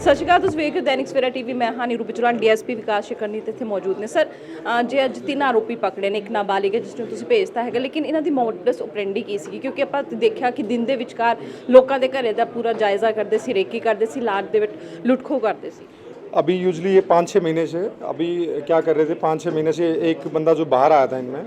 ਸਤਿ ਸ਼੍ਰੀ ਅਕਾਲ, ਤੁਸੀਂ ਵੇਖ ਰਹੇ ਹੋ दैनिक सवेरा टीवी। मैं हाँ नीरू पिचलान, DSP विकास शिकरनी ਤੇ ਇੱਥੇ ਮੌਜੂਦ ਨੇ। ਸਰ ਜੇ ਅੱਜ 3 ਆਰੋਪੀ ਪਕੜੇ ਨੇ, ਇੱਕ ਨਾਬਾਲਿਗ ਹੈ ਜਿਸ ਨੂੰ ਤੁਸੀਂ ਭੇਜਤਾ ਹੈਗਾ, ਲੇਕਿਨ ਇਹਨਾਂ ਦੀ ਮੋਡਸ ਓਪਰੈਂਡੀ ਕੀ ਸੀ? ਕਿਉਂਕਿ ਆਪਾਂ ਦੇਖਿਆ ਕਿ ਦਿਨ ਦੇ ਵਿਚਕਾਰ ਲੋਕਾਂ ਦੇ ਘਰੇ ਦਾ ਪੂਰਾ ਜਾਇਜ਼ਾ ਕਰਦੇ ਸੀ, ਰੇਕੀ ਕਰਦੇ ਸੀ, ਲਾਟ ਦੇ ਵਿੱਚ ਲੁੱਟਖੋ ਕਰਦੇ ਸੀ। अभी यूजली ये 5-6 महीने से अभी क्या कर रहे थे, 5-6 महीने से एक बंदा जो बाहर आया था इनमें,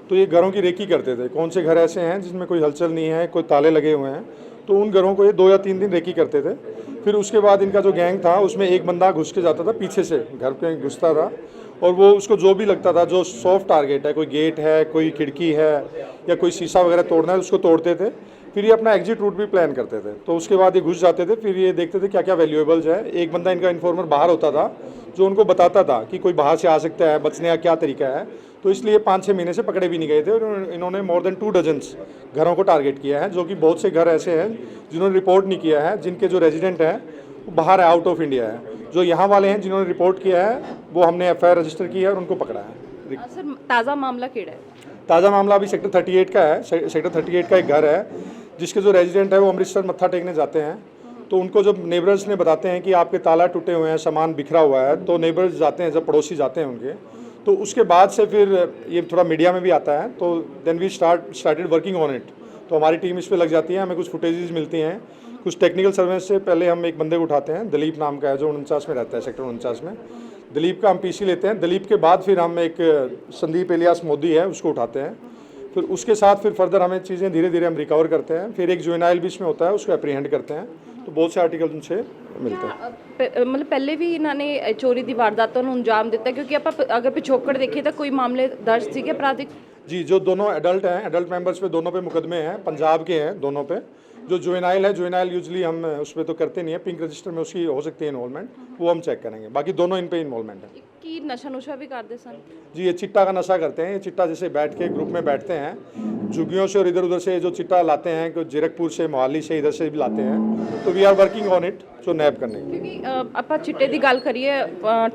तो ये घरों की रेकी करते थे। कौन से घर ऐसे हैं जिसमें कोई हलचल नहीं है, कोई ताले लगे हुए हैं, तो उन घरों को ये 2 या 3 दिन रेकी करते थे। फिर उसके बाद इनका जो गैंग था उसमें एक बंदा घुस के जाता था, पीछे से घर पे घुसता था, और वो उसको जो भी लगता था, जो सॉफ्ट टारगेट है, कोई गेट है, कोई खिड़की है या कोई शीशा वगैरह तोड़ना है, उसको तोड़ते थे। फिर ये अपना एग्जिट रूट भी प्लान करते थे। तो उसके बाद ये घुस जाते थे, फिर ये देखते थे क्या क्या वैल्यूएबल्स है। एक बंदा इनका इन्फॉर्मर बाहर होता था जो उनको बताता था कि कोई बाहर से आ सकता है, बचने का क्या तरीका है। तो इसलिए 5-6 महीने से पकड़े भी नहीं गए थे, और इन्होंने मोर देन 2 डजन्स घरों को टारगेट किया है, जो कि बहुत से घर ऐसे हैं जिन्होंने रिपोर्ट नहीं किया है, जिनके जो रेजिडेंट हैं वो बाहर है, आउट ऑफ इंडिया है। जो यहाँ वाले हैं जिन्होंने रिपोर्ट किया है वो हमने FIR रजिस्टर किया है और उनको पकड़ा है। सर ताज़ा मामला केड़ा है? ताज़ा मामला अभी सेक्टर 38 का है। सेक्टर 38 का एक घर है जिसके जो रेजिडेंट है वो अमृतसर मत्था टेकने जाते हैं। तो उनको जब नेबर्स ने बताते हैं कि आपके ताला टूटे हुए हैं, सामान बिखरा हुआ है, तो नेबर्स जाते हैं, जब पड़ोसी जाते हैं उनके, तो उसके बाद से फिर ये थोड़ा मीडिया में भी आता है, तो then we started working on it. तो हमारी टीम इस पर लग जाती है, हमें कुछ फुटेजेस मिलती हैं, कुछ टेक्निकल सर्वेलेंस से पहले हम एक बंदे को उठाते हैं, दिलीप नाम का है, जो 49 में रहता है, सेक्टर 49 में। दिलीप का हम PC लेते हैं। दिलीप के बाद फिर हम एक संदीप इलियास मोदी है, उसको उठाते हैं। फिर उसके साथ फिर फर्दर हमें चीज़ें धीरे धीरे हम रिकवर करते हैं। फिर एक जुवेनाइल बीच में होता है, उसको एप्रीहेंड करते हैं। तो बहुत से आर्टिकल उनसे मिलते हैं। मतलब पहले भी इन्होंने चोरी की वारदातों को अंजाम दिता, क्योंकि आप अगर पिछोकड़ देखिए तो कोई मामले दर्ज थे आपराधिक? जी, जो दोनों एडल्ट हैं, एडल्ट मेंबर्स पे दोनों पे मुकदमे हैं, पंजाब के हैं दोनों पे। जो जुवेनाइल है, जुवेनाइल यूजली हम उस पर तो करते नहीं है, पिंक रजिस्टर में उसकी हो सकती है इन्वॉल्वमेंट, वो हम चेक करेंगे। बाकी दोनों इन पे इन्वॉल्वमेंट है। कि नशा नुशा भी करते सन? जी, ये चिट्टा का नशा करते हैं। ये चिट्टा जैसे बैठ के ग्रुप में बैठते हैं, झुग्गियों से और इधर उधर से जो चिट्टा लाते हैं, कोई जीरकपुर से, मोहाली से, इधर से भी लाते हैं। तो we are working on it जो नैब करने की। क्योंकि ਆਪਾਂ ਚਿੱਟੇ ਦੀ ਗੱਲ ਕਰੀਏ,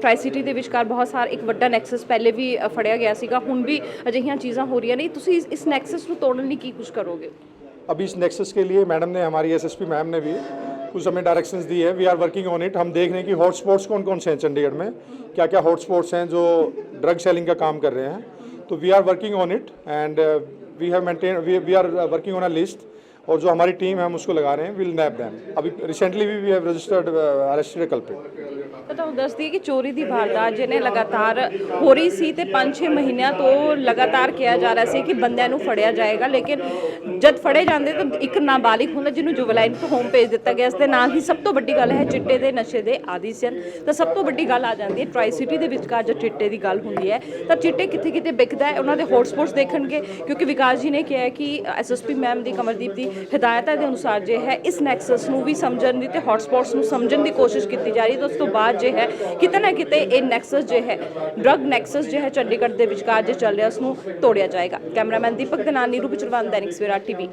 ਟ੍ਰਾਈ ਸਿਟੀ ਦੇ ਵਿਚਕਾਰ ਬਹੁਤ ਸਾਰਾ ਇੱਕ ਵੱਡਾ ਨੈਕਸਸ ਪਹਿਲੇ ਵੀ ਫੜਿਆ ਗਿਆ ਸੀਗਾ, ਹੁਣ ਵੀ ਅਜਿਹੀਆਂ ਚੀਜ਼ਾਂ ਹੋ ਰਹੀਆਂ ਨੇ। ਤੁਸੀਂ ਇਸ ਨੈਕਸਸ ਨੂੰ ਤੋੜਨ ਲਈ ਕੀ ਕੁਝ ਕਰੋਗੇ? अभी इस नेक्सस के लिए मैडम ने, हमारी SSP मैम ने भी कुछ हमें डायरेक्शंस दी है। We are working on it. हम देख रहे हैं कि हॉटस्पॉट्स कौन कौन से हैं चंडीगढ़ में, क्या क्या हॉटस्पॉट्स हैं जो ड्रग सेलिंग का काम कर रहे हैं। तो we are working on it and we have maintain, we are working on a list, और जो हमारी टीम है हम उसको लगा रहे हैं। Will nab them. अभी recently we have registered arrested culprit. ਤੁਹਾਨੂੰ ਦੱਸ ਦਈਏ ਕਿ ਚੋਰੀ ਦੀ ਵਾਰਦਾਤ ਜਿਹਨੇ ਲਗਾਤਾਰ ਹੋ ਰਹੀ ਸੀ ਤੇ 5-6 ਮਹੀਨਿਆਂ ਤੋਂ ਲਗਾਤਾਰ ਕਿਹਾ ਜਾ ਰਿਹਾ ਸੀ ਕਿ ਬੰਦਿਆਂ ਨੂੰ ਫੜਿਆ ਜਾਏਗਾ, ਲੇਕਿਨ ਜਦ ਫੜੇ ਜਾਂਦੇ ਤਾਂ ਇੱਕ ਨਾਬਾਲਿਗ ਹੁੰਦਾ ਜਿਹਨੂੰ ਜੁਵਲਾਈਨ ਤੋਂ ਹੋਮ ਭੇਜ ਦਿੱਤਾ ਗਿਆ। ਇਸ ਦੇ ਨਾਲ ਹੀ ਸਭ ਤੋਂ ਵੱਡੀ ਗੱਲ ਹੈ ਚਿੱਟੇ ਦੇ ਨਸ਼ੇ ਦੇ ਆਦੀ ਸਨ। ਤਾਂ ਸਭ ਤੋਂ ਵੱਡੀ ਗੱਲ ਆ ਜਾਂਦੀ ਹੈ ਟ੍ਰਾਈ ਸਿਟੀ ਦੇ ਵਿਚਕਾਰ ਜਦ ਚਿੱਟੇ ਦੀ ਗੱਲ ਹੁੰਦੀ ਹੈ ਤਾਂ ਚਿੱਟੇ ਕਿੱਥੇ ਕਿਤੇ ਵਿਕਦਾ ਹੈ, ਉਹਨਾਂ ਦੇ ਹੌਟਸਪੌਟਸ ਦੇਖਣਗੇ। ਕਿਉਂਕਿ ਵਿਕਾਸ ਜੀ ਨੇ ਕਿਹਾ ਹੈ ਕਿ SSP ਮੈਮ ਦੀ, ਕਮਰਦੀਪ ਦੀ ਹਦਾਇਤਾਂ ਦੇ ਅਨੁਸਾਰ ਜੇ ਹੈ ਇਸ ਨੈਕਸਸ ਨੂੰ ਵੀ ਸਮਝਣ ਦੀ ਤੇ ਹੌਟਸਪੌਟਸ ਨੂੰ ਸਮਝਣ ਦੀ ਕੋਸ਼ਿਸ਼ ਕੀਤੀ ਜਾ ਰਹੀ ਹੈ। ਉਸ ਤੋਂ ਬਾਅਦ ਜੇ ਹੈ ਕਿਤੇ ਨਾ ਕਿਤੇ ਇਹ ਨੈਕਸਸ ਜੇ ਹੈ, ਡਰਗ ਨੈਕਸਸ ਜੇ ਹੈ ਚੰਡੀਗੜ੍ਹ ਦੇ ਵਿਚਕਾਰ ਜੇ ਚੱਲ ਰਿਹਾ, ਉਸ ਨੂੰ ਤੋੜਿਆ ਜਾਏਗਾ। ਕੈਮਰਾਮੈਨ ਦੀਪਕ ਦੇ ਨਾਲ ਨੀਰੂ ਪਿਚਲਵਾਨ, दैनिक सवेरा TV।